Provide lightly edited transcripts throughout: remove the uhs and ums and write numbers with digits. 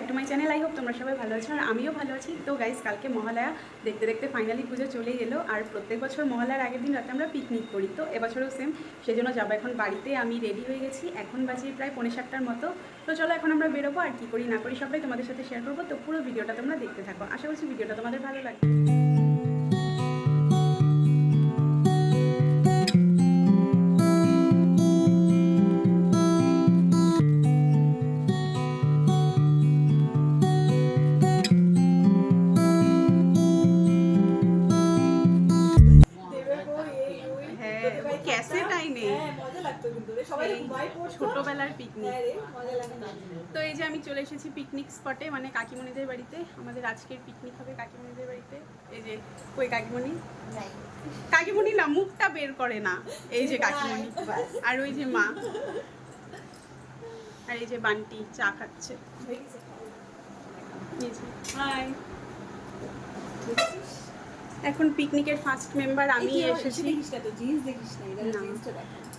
Back to my channel. I hope তোমরা সবাই ভালো আছো আর আমিও ভালো আছি। তো গাইস, কালকে মহালয়া দেখতে দেখতে ফাইনালি পুজো চলেই এলো। আর প্রত্যেক বছর মহালয়ার আগের দিন রাতে আমরা পিকনিক করি, তো এবছরও সেম। সেজন্য যাবো এখন বাড়িতে। আমি রেডি হয়ে গেছি, এখন বাজে প্রায় 6:45টার মতো। তো চলো এখন আমরা বেরোবো, আর কী করি না করি সবটাই তোমাদের সাথে শেয়ার করবো। তো পুরো ভিডিওটা তোমরা দেখতে থাকো, আশা করছি ভিডিওটা তোমাদের ভালো লাগবে। ছোটবেলার পিকনিক। তো এই যে আমি চলে এসেছি পিকনিক স্পটে, মানে কাকিমণিদের বাড়িতে। আমাদের আজকের পিকনিক হবে কাকিমণিদের বাড়িতে। এই যে কই কাকিমণি, কাকিমণি না, মুখটা বের করে না। এই যে কাকিমণি আর ওই যে মা, আর এই যে বান্টি চা খাচ্ছে। এখন পিকনিকের ফার্স্ট মেম্বার আমি এসেছি।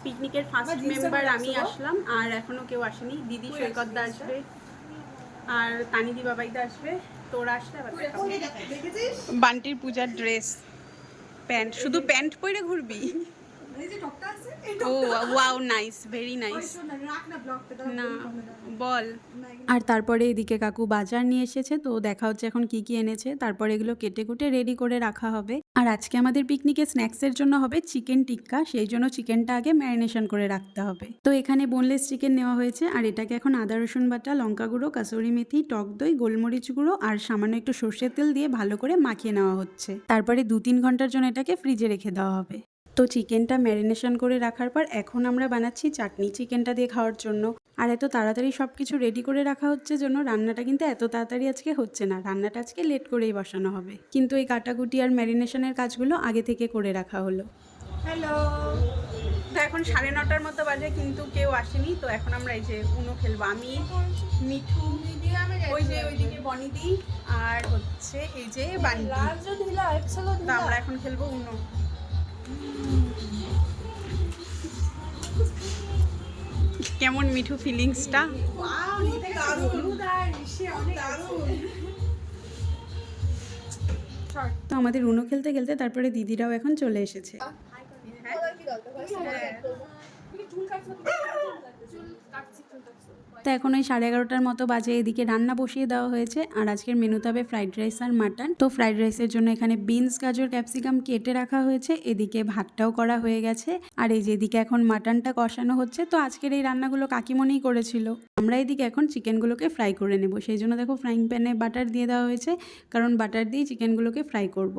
পিকনিকের ফার্স্ট মেম্বার আমি আসলাম, আর এখনো কেউ আসেনি। দিদি সৈকতদা আসবে, আর তানিদি বাবাইদা আসবে। তোরা আসলে আবার বান্টির পূজার ড্রেস, প্যান্ট, শুধু প্যান্ট পরে ঘুরবি? ও ওয়াও, নাইস, ভেরি নাইস। না বল। আর তারপরে এদিকে কাকু বাজার নিয়ে এসেছে, তো দেখা হচ্ছে এখন কি কি এনেছে। তারপরে এগুলো কেটে কুটে রেডি করে রাখা হবে। আর আজকে আমাদের পিকনিকে স্ন্যাক্সের জন্য হবে চিকেন টিক্কা, সেই জন্য চিকেনটা আগে ম্যারিনেশন করে রাখতে হবে। তো এখানে বোনলেস চিকেন নেওয়া হয়েছে, আর এটাকে এখন আদা রসুন বাটা, লঙ্কা গুঁড়ো, কাসুরি মেথি, টক দই, গোলমরিচ গুঁড়ো আর সামান্য একটু সর্ষের তেল দিয়ে ভালো করে মাখিয়ে নেওয়া হচ্ছে। তারপরে 2-3 ঘন্টার জন্য এটাকে ফ্রিজে রেখে দেওয়া হবে। তো চিকেনটা ম্যারিনেশন করে রাখার পর এখন আমরা বানাচ্ছি চাটনি চিকেনটা দিয়ে খাওয়ার জন্য। আর এত তাড়াতাড়ি সব কিছু রেডি করে রাখা হচ্ছে জন্য রান্নাটা কিন্তু এত তাড়াতাড়ি আজকে হচ্ছে না, রান্নাটা আজকে লেট করেই বসানো হবে। কিন্তু এই কাটাকুটি আর ম্যারিনেশনের কাজগুলো আগে থেকে করে রাখা হলো। হ্যালো, তো এখন 9:30টার মতো বাজে, কিন্তু কেউ আসেনি। তো এখন আমরা এই যে উনো খেলবো, আমি, মিঠু, ওই যে ওইদিকে বনিদি, আর হচ্ছে এই যে বান্টি। তো আমরা এখন খেলবো উনো। কেমন মিঠু ফিলিংসটা? তো আমাদের উনো খেলতে খেলতে তারপরে দিদিরাও এখন চলে এসেছে। তো এখন ওই 11:30টার মতো বাজে, এদিকে রান্না বসিয়ে দেওয়া হয়েছে। আর আজকের মেনুতে হবে ফ্রাইড রাইস আর মাটন। তো ফ্রাইড রাইসের জন্য এখানে বিনস, গাজর, ক্যাপসিকাম কেটে রাখা হয়েছে। এদিকে ভাতটাও করা হয়ে গেছে, আর এই যে এদিকে এখন মাটনটা কষানো হচ্ছে। তো আজকের এই রান্নাগুলো কাকিমণিই করেছিল। আমরা এদিকে এখন চিকেনগুলোকে ফ্রাই করে নেব, সেই জন্য দেখো ফ্রাইং প্যানে বাটার দিয়ে দেওয়া হয়েছে, কারণ বাটার দিয়ে চিকেনগুলোকে ফ্রাই করব।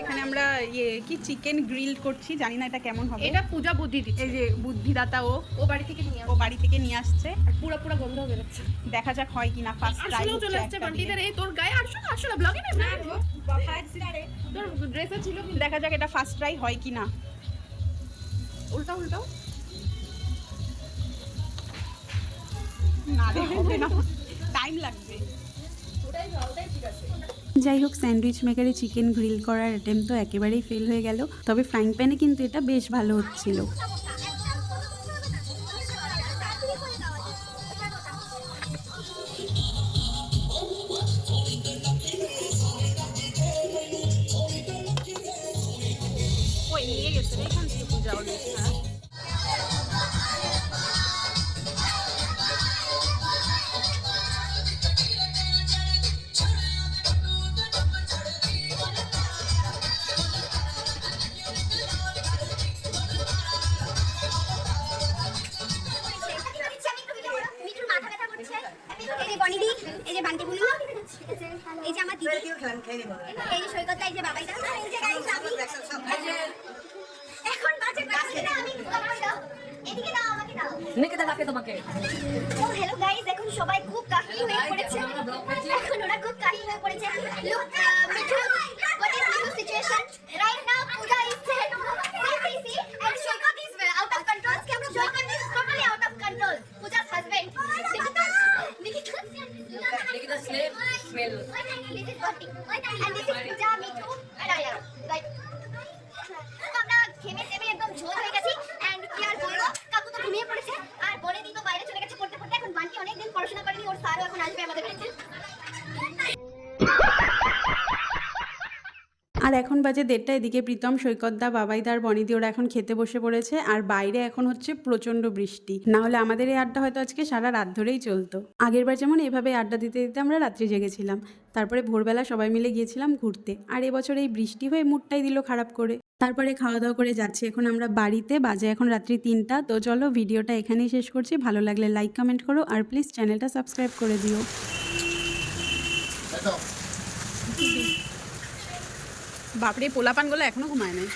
এখানে আমরা কি চিকেন গ্রিল করছি, জানি না এটা কেমন হবে। এটা পূজা বুদ্ধি দিচ্ছে, এই যে বুদ্ধিদাতা ও বাড়ি থেকে নিয়ে আসছে। আর পুরো গন্ধ বেরোচ্ছে। দেখা যাক হয় কিনা। ফার্স্ট ট্রাই চলে আসছে বান্টিদের। এই তোর গায়ে আসো না ব্লগে না তোর ড্রেসে ছিল। দেখা যাক এটা ফার্স্ট ট্রাই হয় কিনা। উল্টাও না রে, হবে না, টাইম লাগবে। যাই হোক, স্যান্ডউইচ মেকারে চিকেন গ্রিল করার অ্যাটেম্প তো একেবারেই ফেল হয়ে গেল। তবে ফ্রাইং প্যানে কিন্তু এটা বেশ ভালো হচ্ছিল। ওই নিয়ে গেছে রে এখান থেকে পূজা হলে। এই যে বান্টি বুলু, এই যে আমার দিদি, এই যে সৈকতদা, এই যে বাবাইদা, এই যে গাইস আমি এখন বাজে না, আমি এদিকে দাও, আমাকে দাও, নিকেতা ডাকে তোমাকে। ও হ্যালো গাইস, এখন সবাই খুব কাহিনী হয়ে পড়েছে। এখন ওরা খুব কাহিনী হয়ে পড়েছে। Look Mithu, what is the situation right now? Pooja is crazy and Shoykot is out of control. Shoykot is totally out of আর এখন বাজে 1:30, এদিকে প্রীতম, সৈকতদা, বাবাইদা আর বনিদি ওরা এখন খেতে বসে পড়েছে। আর বাইরে এখন হচ্ছে প্রচণ্ড বৃষ্টি, না হলে আমাদের এই আড্ডা হয়তো আজকে সারা রাত ধরেই চলতো। আগেরবার যেমন এভাবে আড্ডা দিতে দিতে আমরা রাত্রি জেগেছিলাম, তারপরে ভোরবেলা সবাই মিলে গিয়েছিলাম ঘুরতে। আর এবছর এই বৃষ্টি হয়ে মুডটাই দিল খারাপ করে। তারপরে খাওয়া দাওয়া করে যাচ্ছি এখন আমরা বাড়িতে, বাজে এখন রাত্রি 3টা। তো চলো ভিডিওটা এখানেই শেষ করছি, ভালো লাগলে লাইক কমেন্ট করো আর প্লিজ চ্যানেলটা সাবস্ক্রাইব করে দিও। বাপরে, পোলাপানগুলো এখনো ঘুমায় নাই।